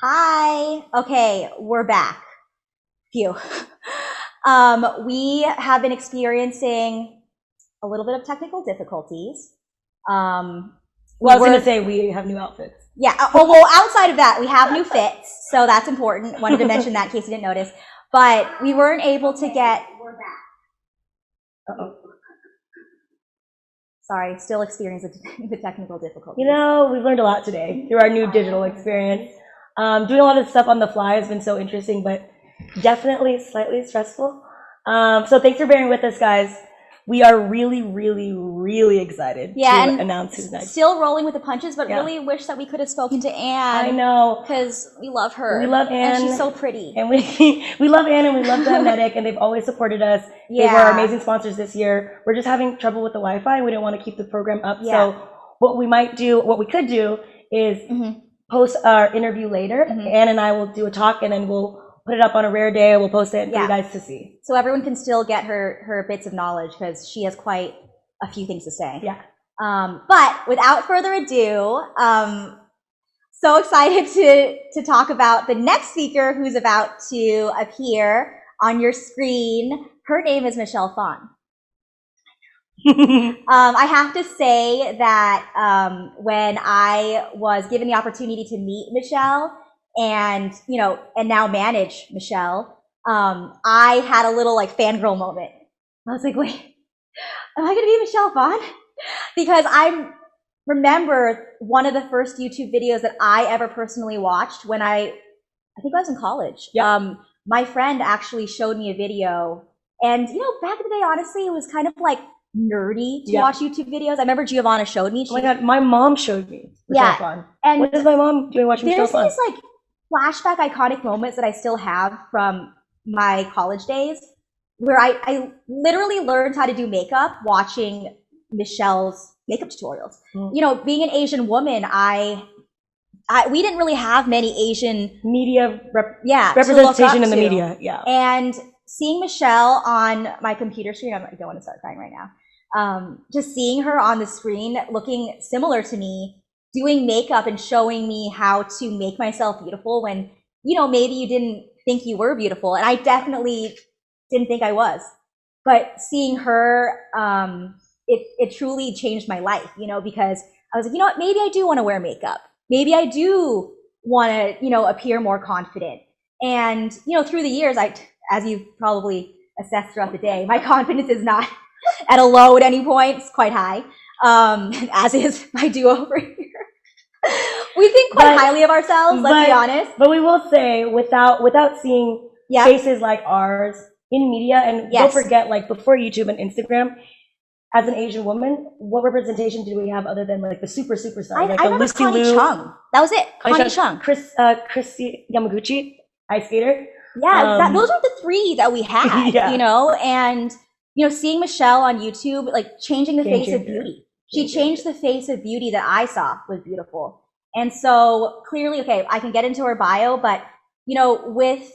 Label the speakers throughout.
Speaker 1: Hi. Okay, we're back. Phew. We have been experiencing a little bit of technical difficulties.
Speaker 2: Well, I was going to say we have new outfits.
Speaker 1: Yeah. Well, outside of that, we have new fits, so that's important. Wanted to mention that in case you didn't notice. But we weren't able to get. We're back. Uh-oh. Sorry, still experiencing the technical difficulties.
Speaker 2: You know, we've learned a lot today through our new digital experience. Doing a lot of stuff on the fly has been so interesting, but definitely slightly stressful. So thanks for bearing with us, guys. We are really, really, really excited to announce who's next.
Speaker 1: Still rolling with the punches, but really wish that we could have spoken to Anne.
Speaker 2: I know.
Speaker 1: Because we love her.
Speaker 2: We love Anne.
Speaker 1: And she's so pretty.
Speaker 2: And we love Anne and we love Magnetic, and they've always supported us. They were our amazing sponsors this year. We're just having trouble with the Wi-Fi, and we didn't want to keep the program up. So what we could do is post our interview later. Anne and I will do a talk, and then we'll put it up on a rare day. We'll post it for you guys to see.
Speaker 1: So everyone can still get her bits of knowledge, because she has quite a few things to say.
Speaker 2: Yeah.
Speaker 1: But without further ado, so excited to talk about the next speaker who's about to appear on your screen. Her name is Michelle Phan. I have to say that when I was given the opportunity to meet Michelle and now manage Michelle, I had a little fangirl moment. I was like, wait, am I gonna be Michelle Phan? Because I remember one of the first YouTube videos that I ever personally watched when I think I was in college.
Speaker 2: Yep.
Speaker 1: My friend actually showed me a video, and back in the day, honestly, it was kind of nerdy to watch YouTube videos. I remember Giovanna showed me.
Speaker 2: Oh my God, my mom showed me Michelle Phan.
Speaker 1: And
Speaker 2: what is my mom doing watching Michelle Phan?
Speaker 1: There's these flashback iconic moments that I still have from my college days, where I literally learned how to do makeup watching Michelle's makeup tutorials. Being an Asian woman, we didn't really have many Asian
Speaker 2: media representation in the media. Yeah.
Speaker 1: And seeing Michelle on my computer screen, I don't want to start crying right now. Just seeing her on the screen looking similar to me, doing makeup and showing me how to make myself beautiful when, maybe you didn't think you were beautiful. And I definitely didn't think I was. But seeing her, it truly changed my life, because I was like, what, maybe I do want to wear makeup. Maybe I do want to, appear more confident. And, through the years, as you've probably assessed throughout the day, my confidence is not at a low at any point. It's quite high, as is my duo over here. We think quite highly of ourselves, let's be honest.
Speaker 2: But we will say, without seeing faces like ours in media, and don't forget, before YouTube and Instagram, as an Asian woman, what representation did we have other than the super stars?
Speaker 1: I remember Connie Chung. That was it. Connie Chung.
Speaker 2: Chris Yamaguchi, ice skater.
Speaker 1: Yeah, those are the three that we had, and seeing Michelle on YouTube, changing the face of beauty. She changed the face of beauty that I saw was beautiful. And so clearly, okay, I can get into her bio, but, with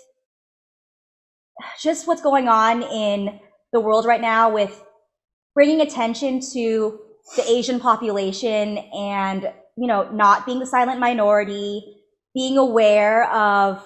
Speaker 1: just what's going on in the world right now with bringing attention to the Asian population and, not being the silent minority, being aware of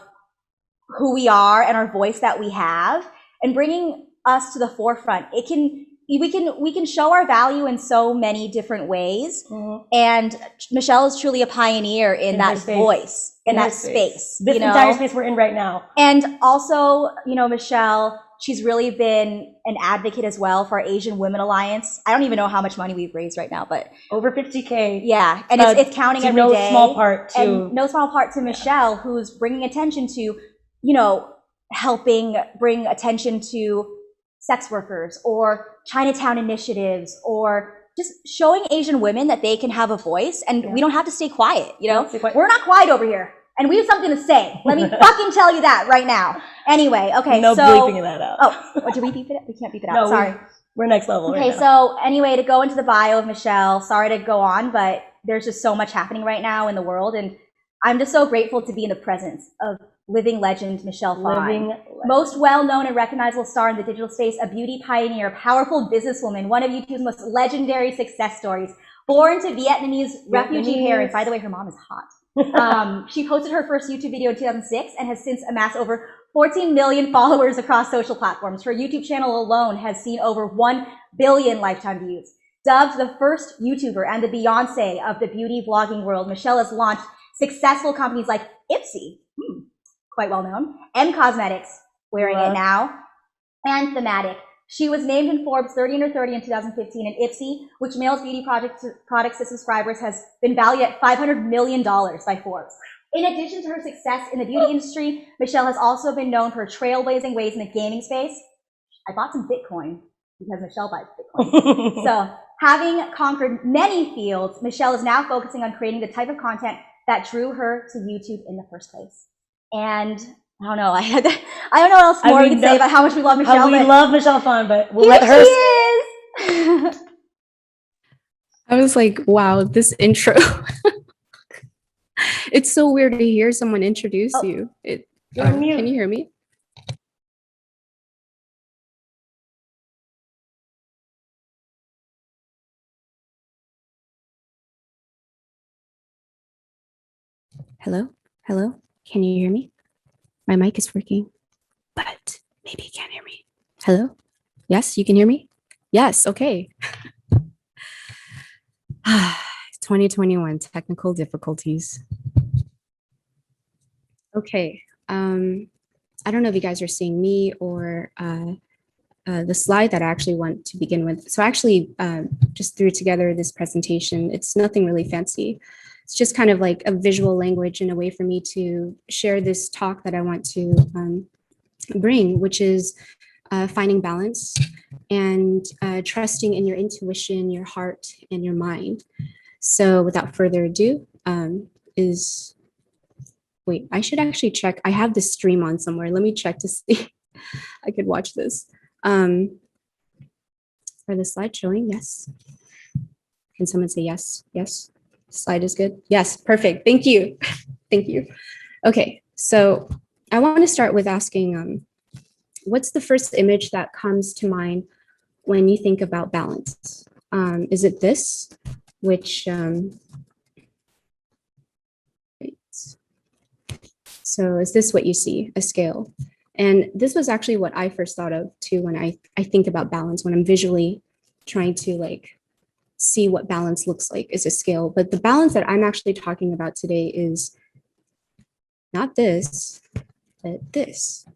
Speaker 1: who we are and our voice that we have, and bringing us to the forefront, we can show our value in so many different ways. And Michelle is truly a pioneer in that voice, in that space.
Speaker 2: This entire space we're in right now.
Speaker 1: And also, Michelle, she's really been an advocate as well for our Asian Women Alliance. I don't even know how much money we've raised right now, but
Speaker 2: over 50K.
Speaker 1: Yeah, and it's counting every day.
Speaker 2: No small part to
Speaker 1: Michelle, who's bringing attention to, helping bring attention to sex workers or Chinatown initiatives, or just showing Asian women that they can have a voice, and we don't have to stay quiet. We're not quiet over here, and we have something to say. Let me fucking tell you that right now. Anyway, okay,
Speaker 2: no bleeping that out.
Speaker 1: Oh, did we beep it? We can't beep it out.
Speaker 2: No,
Speaker 1: sorry.
Speaker 2: We're next level.
Speaker 1: Okay,
Speaker 2: right now.
Speaker 1: So anyway, to go into the bio of Michelle, sorry to go on, but there's just so much happening right now in the world, and I'm just so grateful to be in the presence of living legend Michelle Phan. Most well-known and recognizable star in the digital space, a beauty pioneer, a powerful businesswoman, one of YouTube's most legendary success stories. Born to Vietnamese refugee parents. By the way, her mom is hot. She posted her first YouTube video in 2006 and has since amassed over 14 million followers across social platforms. Her YouTube channel alone has seen over 1 billion lifetime views. Dubbed the first YouTuber and the Beyonce of the beauty vlogging world, Michelle has launched successful companies like Ipsy, quite well known, M Cosmetics, wearing it now, and Thematic. She was named in Forbes 30 Under 30 in 2015, and Ipsy, which mails beauty products to subscribers, has been valued at $500 million by Forbes. In addition to her success in the beauty industry, Michelle has also been known for her trailblazing ways in the gaming space. I bought some Bitcoin because Michelle buys Bitcoin. So, having conquered many fields, Michelle is now focusing on creating the type of content that drew her to YouTube in the first place. And I don't know. I don't know what else more we can say about how much we love Michelle.
Speaker 2: We love Michelle Phan, but we'll let her.
Speaker 1: She is.
Speaker 3: I was like, wow, this intro. It's so weird to hear someone introduce you. Can you hear me? Hello? Hello? Can you hear me? My mic is working, but maybe you can't hear me. Hello? Yes, you can hear me? Yes, okay. 2021, technical difficulties. Okay, I don't know if you guys are seeing me or the slide that I actually want to begin with. So I actually just threw together this presentation. It's nothing really fancy. It's just kind of like a visual language and a way for me to share this talk that I want to bring, which is finding balance and trusting in your intuition, your heart, and your mind. So without further ado, wait, I should actually check. I have this stream on somewhere. Let me check to see I could watch this. Are the slides showing? Yes. Can someone say yes? Yes. Slide is good. Yes, perfect. Thank you. Thank you. Okay, so I want to start with asking, what's the first image that comes to mind when you think about balance? Is it this, which, so is this what you see, a scale? And this was actually what I first thought of too when I think about balance, when I'm visually trying to like see what balance looks like is a scale. But the balance that I'm actually talking about today is not this, but this.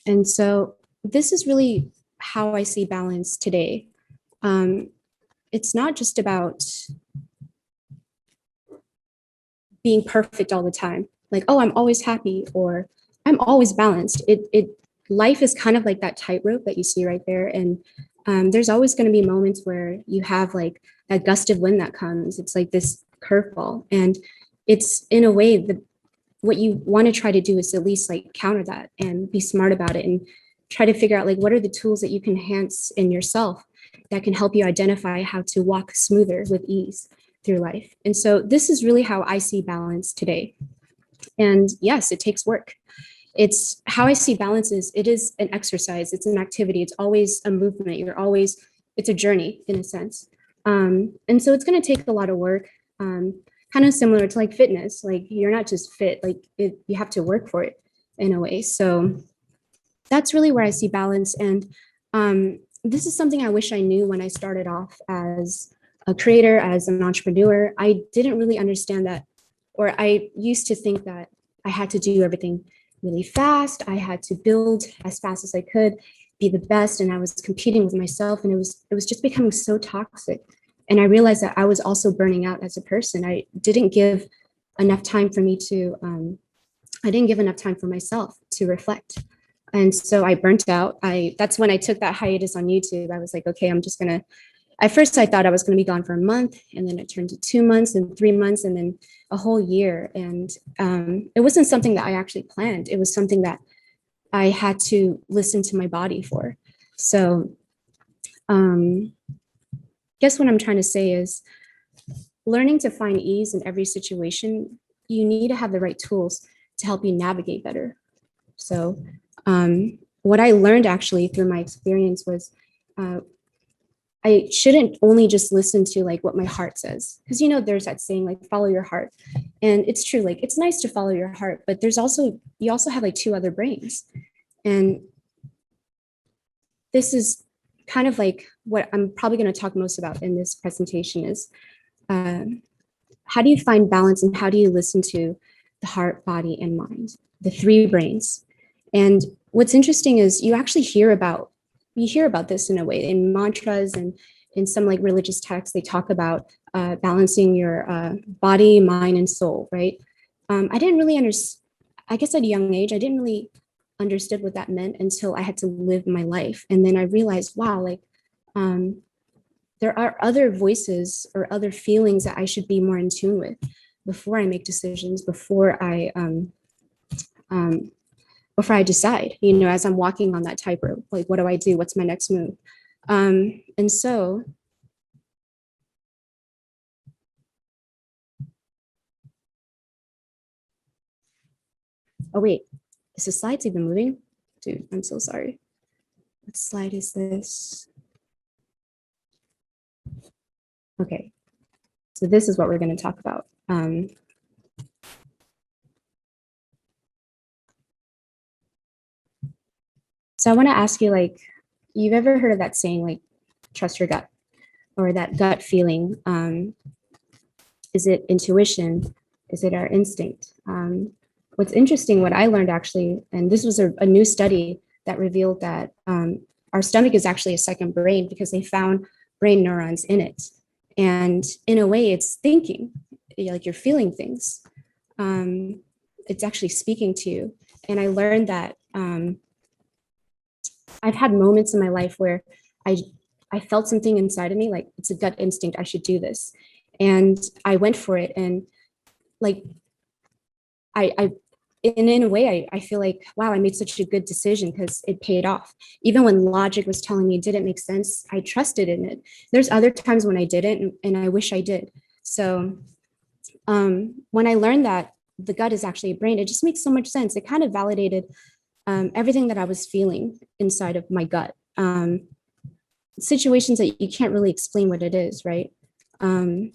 Speaker 3: And so this is really how I see balance today. It's not just about being perfect all the time. Like, oh, I'm always happy or I'm always balanced. Life is kind of like that tightrope that you see right there. And there's always going to be moments where you have like that gust of wind that comes. It's like this curveball. And it's in a way what you want to try to do is at least like counter that and be smart about it and try to figure out like what are the tools that you can enhance in yourself that can help you identify how to walk smoother with ease through life. And so this is really how I see balance today. And yes, it takes work. It's how I see balance is it is an exercise. It's an activity. It's always a movement. It's a journey in a sense. And so it's going to take a lot of work, kind of similar to like fitness. Like you're not just fit, like you have to work for it in a way. So that's really where I see balance. And this is something I wish I knew when I started off as a creator, as an entrepreneur. I didn't really understand that, or I used to think that I had to do everything really fast. I had to build as fast as I could, be the best, and I was competing with myself, and it was just becoming so toxic. And I realized that I was also burning out as a person. I didn't give enough time for me to, I didn't give enough time for myself to reflect. And so I burnt out. That's when I took that hiatus on YouTube. I was like, okay, I'm just gonna, at first I thought I was gonna be gone for a month, and then it turned to 2 months and 3 months and then a whole year. And it wasn't something that I actually planned. It was something that I had to listen to my body for. So guess what I'm trying to say is learning to find ease in every situation, you need to have the right tools to help you navigate better. So what I learned actually through my experience was I shouldn't only just listen to like what my heart says, because there's that saying like follow your heart, and it's true. Like it's nice to follow your heart, but you also have like two other brains, and this is kind of like what I'm probably going to talk most about in this presentation is how do you find balance and how do you listen to the heart, body, and mind, the three brains. And what's interesting is you hear about this in a way in mantras and in some like religious texts. They talk about balancing your body, mind, and soul, right? I didn't really understand. I guess at a young age, I didn't really understood what that meant until I had to live my life, and then I realized, wow, like there are other voices or other feelings that I should be more in tune with before I make decisions, before I decide, as I'm walking on that tightrope, like, what do I do? What's my next move? And so, oh wait, is the slides even moving? Dude, I'm so sorry. What slide is this? Okay, so this is what we're going to talk about. So I want to ask you, like, you've ever heard of that saying, like, trust your gut, or that gut feeling? Is it intuition? Is it our instinct? What's interesting, what I learned actually, and this was a new study that revealed that our stomach is actually a second brain, because they found brain neurons in it. And in a way, it's thinking, like you're feeling things. It's actually speaking to you. And I learned that I've had moments in my life where I felt something inside of me, like it's a gut instinct, I should do this. And I went for it. And like, in a way, I feel like, wow, I made such a good decision because it paid off. Even when logic was telling me it didn't make sense, I trusted in it. There's other times when I didn't, and I wish I did. So when I learned that the gut is actually a brain, it just makes so much sense. It kind of validated everything that I was feeling inside of my gut. Situations that you can't really explain what it is, right? And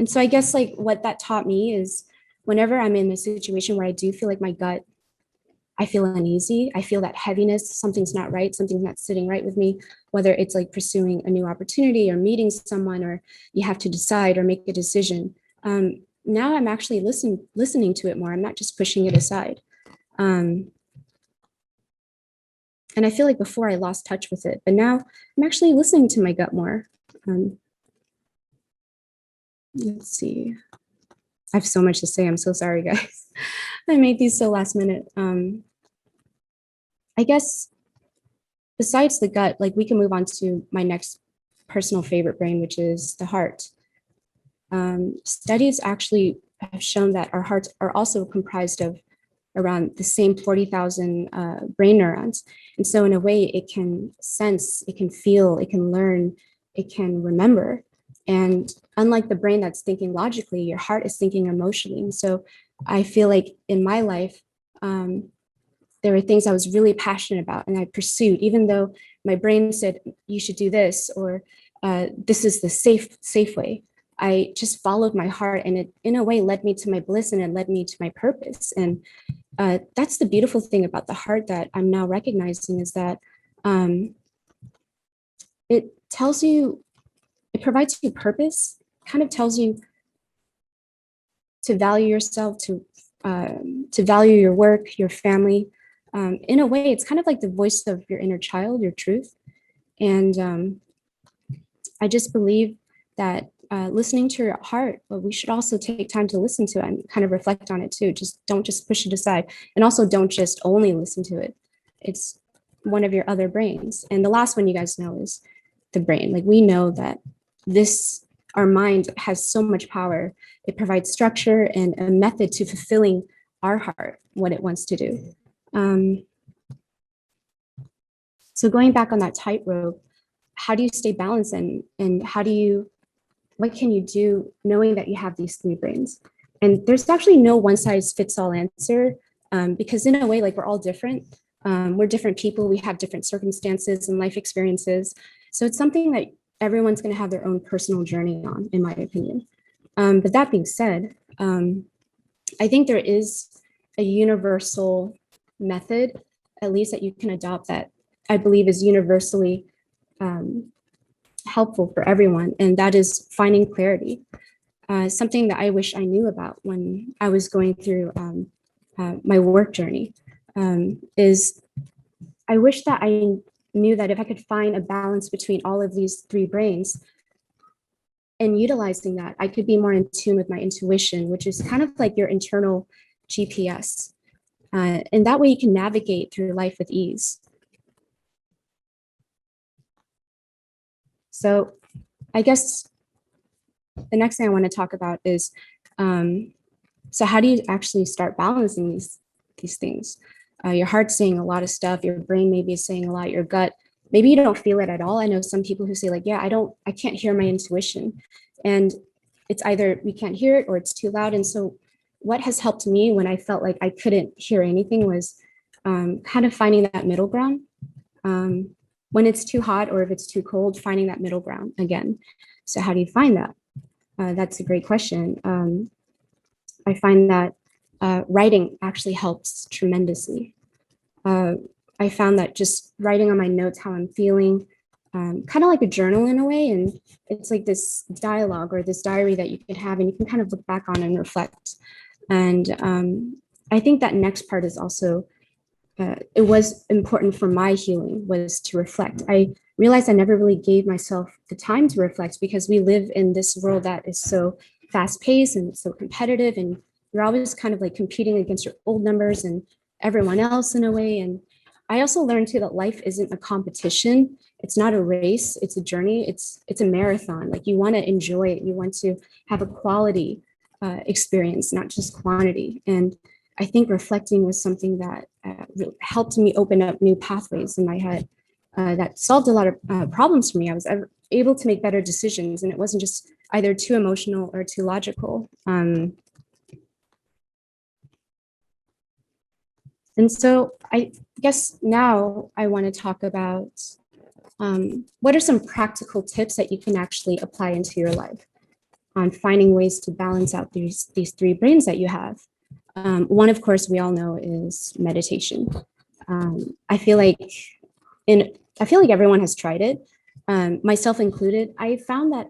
Speaker 3: so I guess like what that taught me is whenever I'm in a situation where I do feel like my gut, I feel uneasy, I feel that heaviness, something's not right, something's not sitting right with me, whether it's like pursuing a new opportunity or meeting someone, or you have to decide or make a decision. Now I'm actually listening to it more. I'm not just pushing it aside. And I feel like before I lost touch with it, but now I'm actually listening to my gut more. Let's see. I have so much to say. I'm so sorry, guys. I made these so last minute. I guess besides the gut, like we can move on to my next personal favorite brain, which is the heart. Studies actually have shown that our hearts are also comprised of around the same 40,000 brain neurons. And so in a way, it can sense, it can feel, it can learn, it can remember. And unlike the brain that's thinking logically, your heart is thinking emotionally. And so I feel like in my life, there were things I was really passionate about and I pursued, even though my brain said, you should do this, or this is the safe way. I just followed my heart, and it in a way led me to my bliss, and it led me to my purpose. And that's the beautiful thing about the heart that I'm now recognizing, is that it tells you, it provides you purpose, kind of tells you to value yourself, to value your work, your family. In a way, it's kind of like the voice of your inner child, your truth. And I just believe that listening to your heart, but we should also take time to listen to it and kind of reflect on it too. Just don't just push it aside. And also don't just only listen to it. It's one of your other brains. And the last one you guys know is the brain. Like we know that our mind has so much power. It provides structure and a method to fulfilling our heart, what it wants to do. So going back on that tightrope, how do you stay balanced, and what can you do knowing that you have these three brains? And there's actually no one size fits all answer, because in a way, like we're all different. We're different people. We have different circumstances and life experiences. So it's something that everyone's going to have their own personal journey on, in my opinion. But that being said, I think there is a universal method, at least that you can adopt, that I believe is universally helpful for everyone, and that is finding clarity. Something that I wish I knew about when I was going through my work journey is I wish that I knew that if I could find a balance between all of these three brains and utilizing that, I could be more in tune with my intuition, which is kind of like your internal GPS. And that way you can navigate through life with ease. So I guess the next thing I want to talk about is, so how do you actually start balancing these things? Your heart's saying a lot of stuff, your brain maybe is saying a lot, your gut, maybe you don't feel it at all. I know some people who say like, yeah, I can't hear my intuition. And it's either we can't hear it or it's too loud. And so what has helped me when I felt like I couldn't hear anything was kind of finding that middle ground. When it's too hot or if it's too cold, finding that middle ground again. So how do you find that? That's a great question. I find that writing actually helps tremendously. I found that just writing on my notes how I'm feeling, kind of like a journal in a way, and it's like this dialogue or this diary that you can have and you can kind of look back on and reflect. And I think that next part is also, it was important for my healing, was to reflect. I realized I never really gave myself the time to reflect because we live in this world that is so fast paced and so competitive, and you're always kind of like competing against your old numbers and everyone else in a way. And I also learned too that life isn't a competition. It's not a race, it's a journey. It's a marathon. Like you want to enjoy it. You want to have a quality experience, not just quantity. And I think reflecting was something that really helped me open up new pathways in my head that solved a lot of problems for me. I was able to make better decisions, and it wasn't just either too emotional or too logical. And so I guess now I want to talk about what are some practical tips that you can actually apply into your life on finding ways to balance out these three brains that you have. One, of course, we all know is meditation. I feel like everyone has tried it, myself included. I found that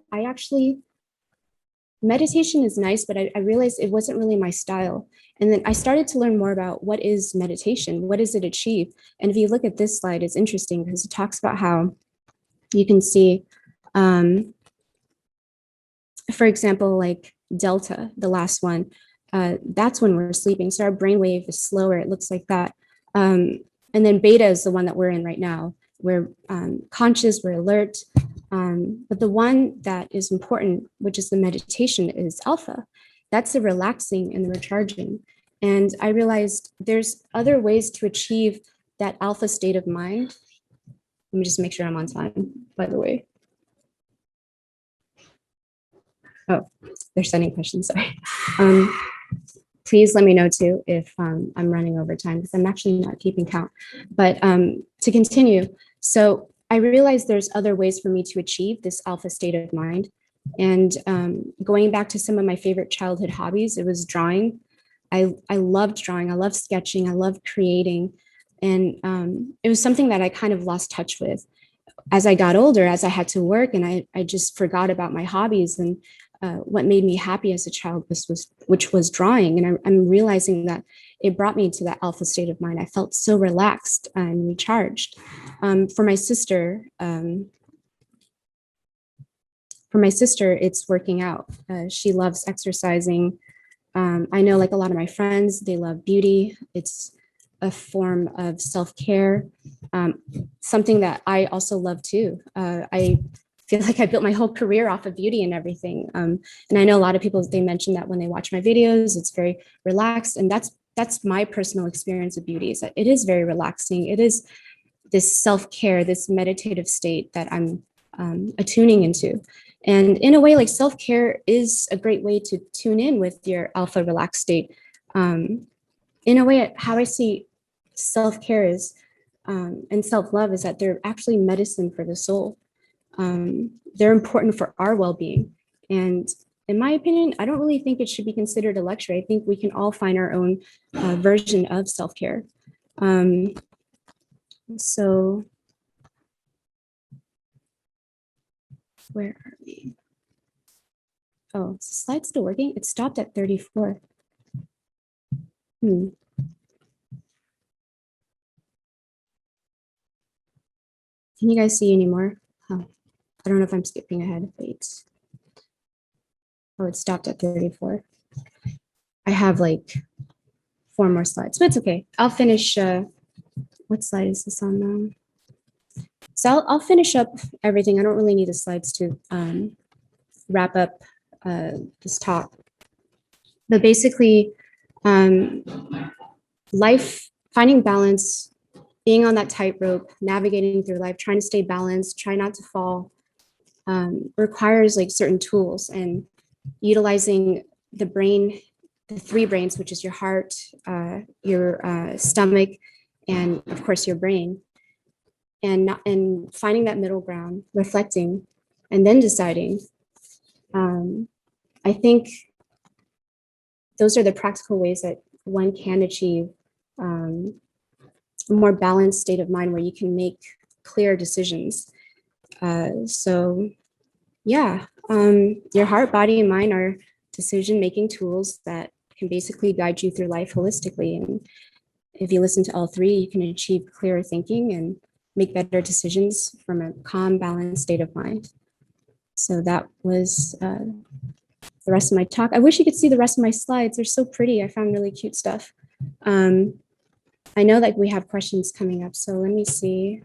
Speaker 3: meditation is nice, but I realized it wasn't really my style. And then I started to learn more about what is meditation, what does it achieve? And if you look at this slide, it's interesting because it talks about how you can see, for example, like delta, the last one, that's when we're sleeping. So our brainwave is slower, it looks like that. And then beta is the one that we're in right now. We're conscious, we're alert. But the one that is important, which is the meditation, is alpha. That's the relaxing and the recharging. And I realized there's other ways to achieve that alpha state of mind. Let me just make sure I'm on time, by the way. Oh, they're sending questions, sorry. Please let me know too if I'm running over time because I'm actually not keeping count. But to continue, so I realized there's other ways for me to achieve this alpha state of mind. And going back to some of my favorite childhood hobbies, it was drawing. I loved drawing, I loved sketching, I loved creating. And it was something that I kind of lost touch with. As I got older, as I had to work, and I just forgot about my hobbies and what made me happy as a child which was drawing. And I'm realizing that it brought me to that alpha state of mind. I felt so relaxed and recharged. For my sister, it's working out. She loves exercising. I know like a lot of my friends, they love beauty. It's a form of self-care, something that I also love too. I feel like I built my whole career off of beauty and everything. And I know a lot of people, they mention that when they watch my videos, it's very relaxed. And that's my personal experience of beauty, is that it is very relaxing. It is this self-care, this meditative state that I'm attuning into. And in a way, like self-care is a great way to tune in with your alpha relaxed state. In a way, how I see self-care is and self-love is that they're actually medicine for the soul. They're important for our well-being. And in my opinion, I don't really think it should be considered a luxury. I think we can all find our own version of self-care. So where are we? Oh, is the slide still working? It stopped at 34. Can you guys see anymore? Oh, I don't know if I'm skipping ahead. Wait. Oh, it stopped at 34. I have like 4 more slides, but it's okay. I'll finish. What slide is this on now? So I'll finish up everything. I don't really need the slides to wrap up this talk. But basically, life, finding balance, being on that tightrope, navigating through life, trying to stay balanced, try not to fall, requires like certain tools, and utilizing the brain, the 3 brains, which is your heart, your stomach, and of course your brain, and finding that middle ground, reflecting, and then deciding. I think those are the practical ways that one can achieve a more balanced state of mind where you can make clear decisions. So yeah, your heart, body, and mind are decision-making tools that can basically guide you through life holistically. And if you listen to all 3, you can achieve clearer thinking and make better decisions from a calm, balanced state of mind. So that was the rest of my talk. I wish you could see the rest of my slides. They're so pretty. I found really cute stuff. I know that we have questions coming up, so let me see.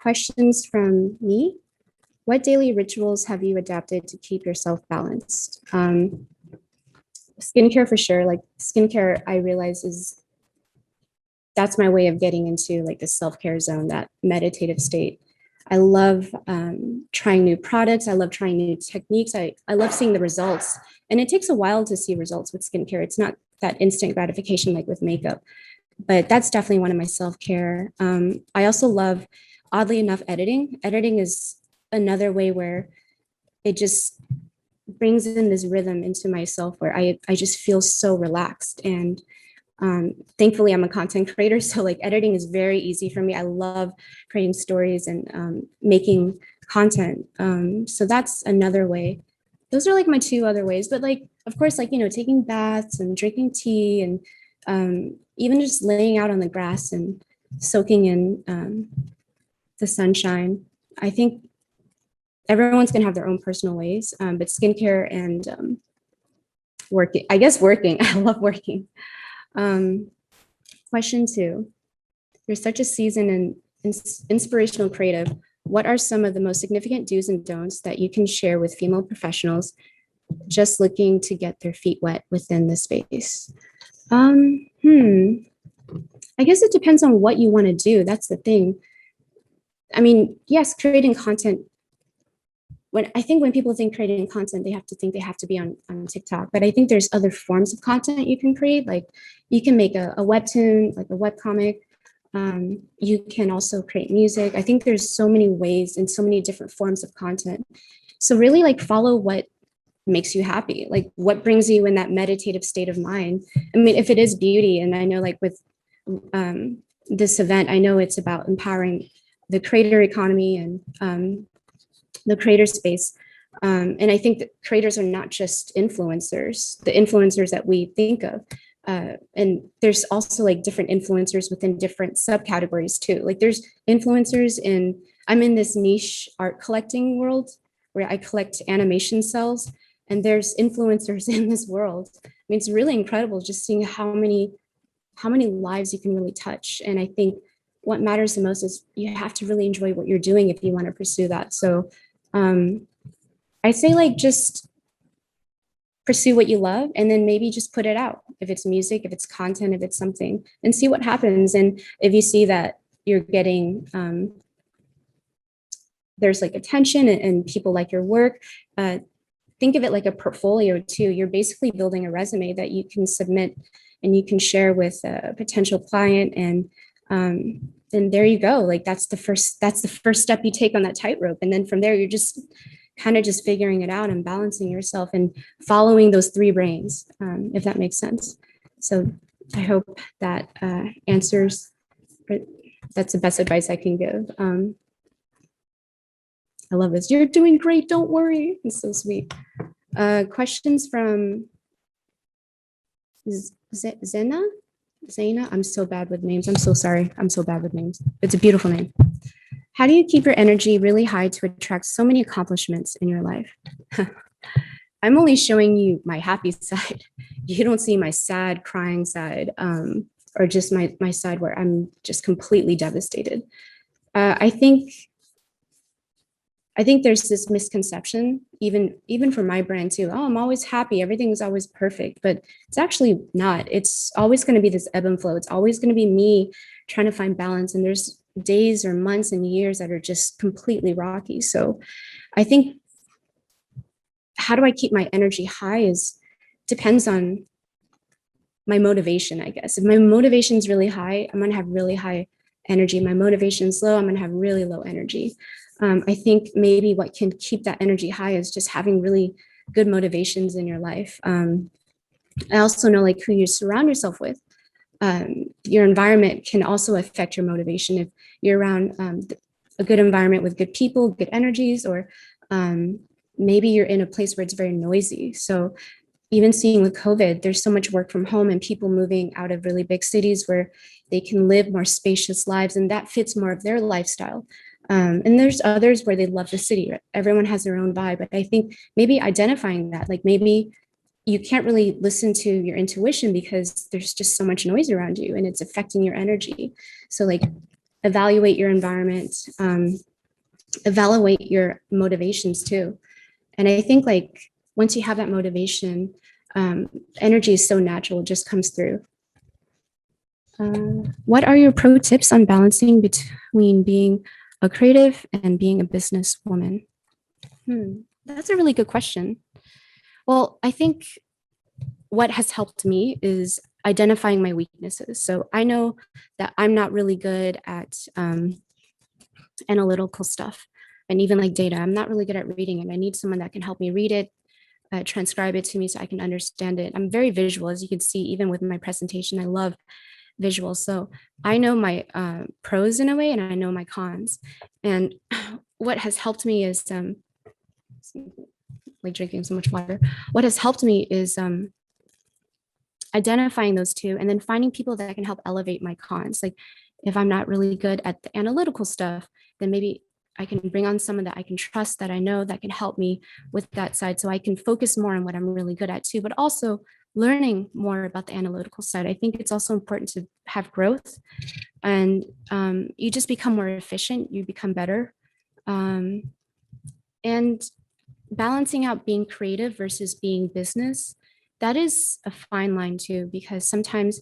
Speaker 3: Questions from me. What daily rituals have you adapted to keep yourself balanced? Skincare for sure. Like skincare, I realize that's my way of getting into like the self-care zone, that meditative state. I love trying new products. I love trying new techniques. I love seeing the results. And it takes a while to see results with skincare. It's not that instant gratification like with makeup, but that's definitely one of my self-care. I also love, oddly enough, editing. Editing is another way where it just brings in this rhythm into myself where I just feel so relaxed. And thankfully, I'm a content creator, so like editing is very easy for me. I love creating stories and making content. So that's another way. Those are like my 2 other ways. But like, of course, like, you know, taking baths and drinking tea and even just laying out on the grass and soaking in the sunshine. I think everyone's gonna have their own personal ways, but skincare and working, I guess working, I love working. Question 2, you're such a seasoned and inspirational creative. What are some of the most significant do's and don'ts that you can share with female professionals just looking to get their feet wet within the space? I guess it depends on what you want to do. That's the thing. I mean, yes, creating content. When people think creating content, they have to think they have to be on TikTok. But I think there's other forms of content you can create. Like you can make a webtoon, like a webcomic. You can also create music. I think there's so many ways and so many different forms of content. So really like follow what makes you happy, like what brings you in that meditative state of mind. I mean, if it is beauty, and I know like with this event, I know it's about empowering the creator economy and the creator space. And I think that creators are not just influencers, the influencers that we think of. And there's also like different influencers within different subcategories too. Like there's influencers I'm in this niche art collecting world where I collect animation cells, and there's influencers in this world. I mean, it's really incredible just seeing how many lives you can really touch. And I think what matters the most is you have to really enjoy what you're doing if you want to pursue that. So I say like just pursue what you love, and then maybe just put it out. If it's music, if it's content, if it's something, and see what happens. And if you see that you're getting, there's like attention and people like your work, think of it like a portfolio too. You're basically building a resume that you can submit and you can share with a potential client. And there you go. Like that's the first step you take on that tightrope. And then from there, you're just kind of just figuring it out and balancing yourself and following those three brains, if that makes sense. So I hope that answers, that's the best advice I can give. I love this. You're doing great. Don't worry. It's so sweet. Questions from Zena? Zaina? I'm so bad with names. I'm so sorry. I'm so bad with names. It's a beautiful name. How do you keep your energy really high to attract so many accomplishments in your life? I'm only showing you my happy side. You don't see my sad, crying side, or just my side where I'm just completely devastated. I think there's this misconception, even for my brand too. Oh, I'm always happy. Everything's always perfect, but it's actually not. It's always going to be this ebb and flow. It's always going to be me trying to find balance. And there's days or months and years that are just completely rocky. So I think how do I keep my energy high depends on my motivation, I guess. If my motivation is really high, I'm going to have really high energy. My motivation is low, I'm going to have really low energy. I think maybe what can keep that energy high is just having really good motivations in your life. I also know like who you surround yourself with. Your environment can also affect your motivation. If you're around a good environment with good people, good energies, or maybe you're in a place where it's very noisy. So even seeing with COVID, there's so much work from home and people moving out of really big cities where they can live more spacious lives, and that fits more of their lifestyle. And there's others where they love the city. Everyone has their own vibe, but I think maybe identifying that, like maybe you can't really listen to your intuition because there's just so much noise around you and it's affecting your energy. So like evaluate your environment, evaluate your motivations too. And I think like once you have that motivation, energy is so natural, it just comes through. What are your pro tips on balancing between being a creative and being a businesswoman? That's a really good question. Well, I think what has helped me is identifying my weaknesses. So I know that I'm not really good at analytical stuff and even like data. I'm not really good at reading it. I need someone that can help me read it, transcribe it to me so I can understand it. I'm very visual, as you can see, even with my presentation. I love visuals. So I know my pros in a way, and I know my cons. And what has helped me is like drinking so much water. What has helped me is identifying those two and then finding people that can help elevate my cons. Like if I'm not really good at the analytical stuff, then maybe I can bring on someone that I can trust, that I know that can help me with that side. So I can focus more on what I'm really good at too, but also learning more about the analytical side. I think it's also important to have growth, and you just become more efficient, you become better. And balancing out being creative versus being business, that is a fine line too, because sometimes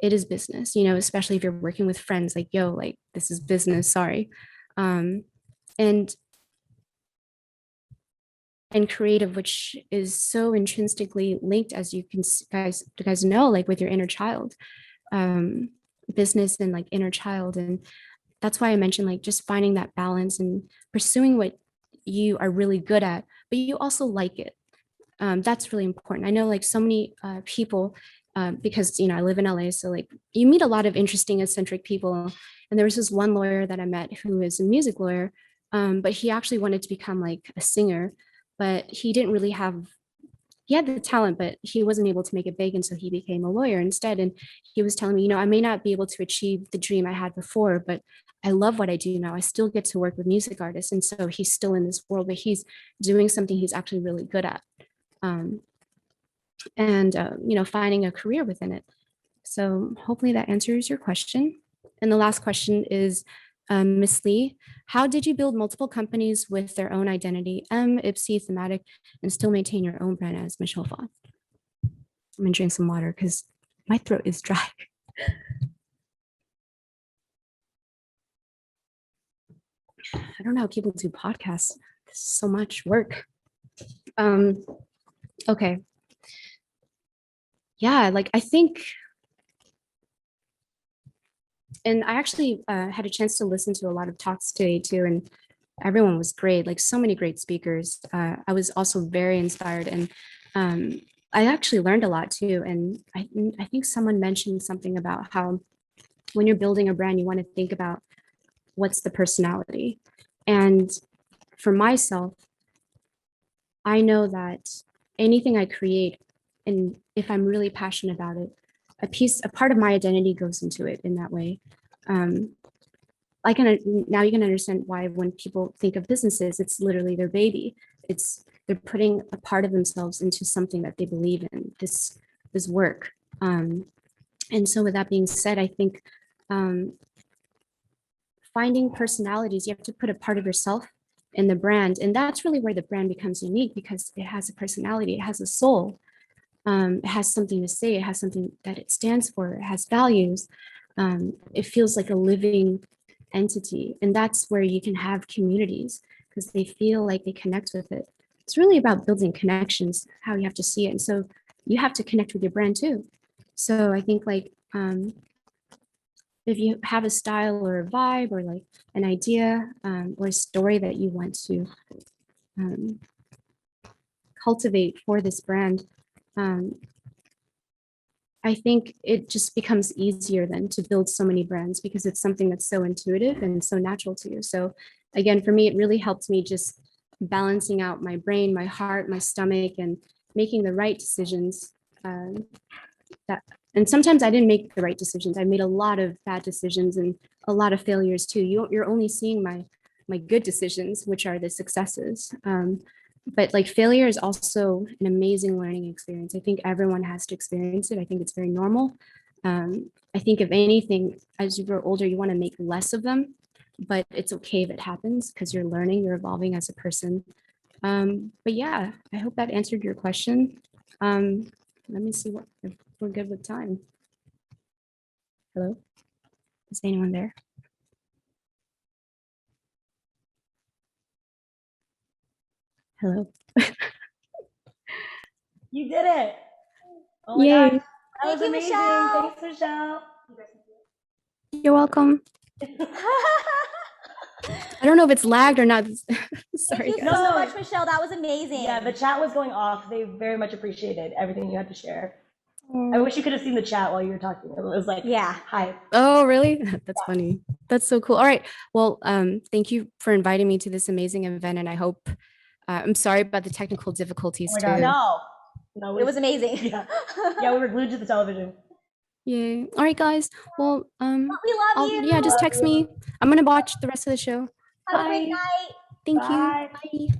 Speaker 3: it is business, especially if you're working with friends, like, yo, like this is business, sorry. And creative, which is so intrinsically linked, as you guys know, like with your inner child, business and like inner child. And that's why I mentioned like just finding that balance and pursuing what you are really good at, but you also like it. That's really important. I know like so many people, because I live in LA, so like you meet a lot of interesting, eccentric people. And there was this one lawyer that I met who is a music lawyer, but he actually wanted to become like a singer, but he didn't really have, he had the talent, but he wasn't able to make it big. And so he became a lawyer instead. And he was telling me, I may not be able to achieve the dream I had before, but I love what I do now. I still get to work with music artists. And so he's still in this world, but he's doing something he's actually really good at. Finding a career within it. So hopefully that answers your question. And the last question is, Miss Lee, how did you build multiple companies with their own identity, Ipsy, thematic, and still maintain your own brand as Michelle Phan? I'm gonna drink some water because my throat is dry. I don't know how people do podcasts. This is so much work. Okay. Yeah, like I think, and I actually had a chance to listen to a lot of talks today too, and everyone was great, like so many great speakers. I was also very inspired, and I actually learned a lot too. And I think someone mentioned something about how when you're building a brand, you want to think about what's the personality. And for myself, I know that anything I create, and if I'm really passionate about it, a part of my identity goes into it in that way. Now you can understand why when people think of businesses, it's literally their baby. They're putting a part of themselves into something that they believe in, this work. And so with that being said, I think finding personalities, you have to put a part of yourself in the brand. And that's really where the brand becomes unique, because it has a personality, it has a soul. It has something to say, it has something that it stands for, it has values. It feels like a living entity. And that's where you can have communities, because they feel like they connect with it. It's really about building connections, how you have to see it. And so you have to connect with your brand too. So I think like, if you have a style or a vibe or like an idea or a story that you want to cultivate for this brand, I think it just becomes easier then to build so many brands, because it's something that's so intuitive and so natural to you. So again, for me, it really helped me just balancing out my brain, my heart, my stomach, and making the right decisions. And sometimes I didn't make the right decisions. I made a lot of bad decisions and a lot of failures too. You're only seeing my good decisions, which are the successes. But like failure is also an amazing learning experience. I think everyone has to experience it. I think it's very normal. I think if anything, as you grow older, you want to make less of them, but it's okay if it happens, because you're learning, you're evolving as a person. But yeah, I hope that answered your question. Let me see if we're good with time. Hello, is anyone there? Hello.
Speaker 2: You did it. Oh my
Speaker 3: Yay.
Speaker 2: gosh. That was amazing.
Speaker 1: Michelle.
Speaker 2: Thanks, Michelle.
Speaker 3: You're welcome. I don't know if it's lagged or not. Sorry.
Speaker 1: Thank you
Speaker 3: guys.
Speaker 1: so much, Michelle. That was amazing.
Speaker 2: Yeah, the chat was going off. They very much appreciated everything you had to share. I wish you could have seen the chat while you were talking. It was like,
Speaker 1: Yeah.
Speaker 2: Hi.
Speaker 3: Oh, really? That's funny. That's so cool. All right. Well, thank you for inviting me to this amazing event, and I hope. I'm sorry about the technical difficulties
Speaker 2: Oh my
Speaker 3: too.
Speaker 2: God.
Speaker 1: No, it was amazing.
Speaker 2: Yeah. Yeah, we were glued to the television.
Speaker 3: Yay. All right, guys. Well,
Speaker 1: We love you.
Speaker 3: yeah, just text me. I'm gonna watch the rest of the show.
Speaker 1: Have a
Speaker 3: Bye.
Speaker 1: great night.
Speaker 3: Thank
Speaker 2: Bye.
Speaker 3: you. Bye.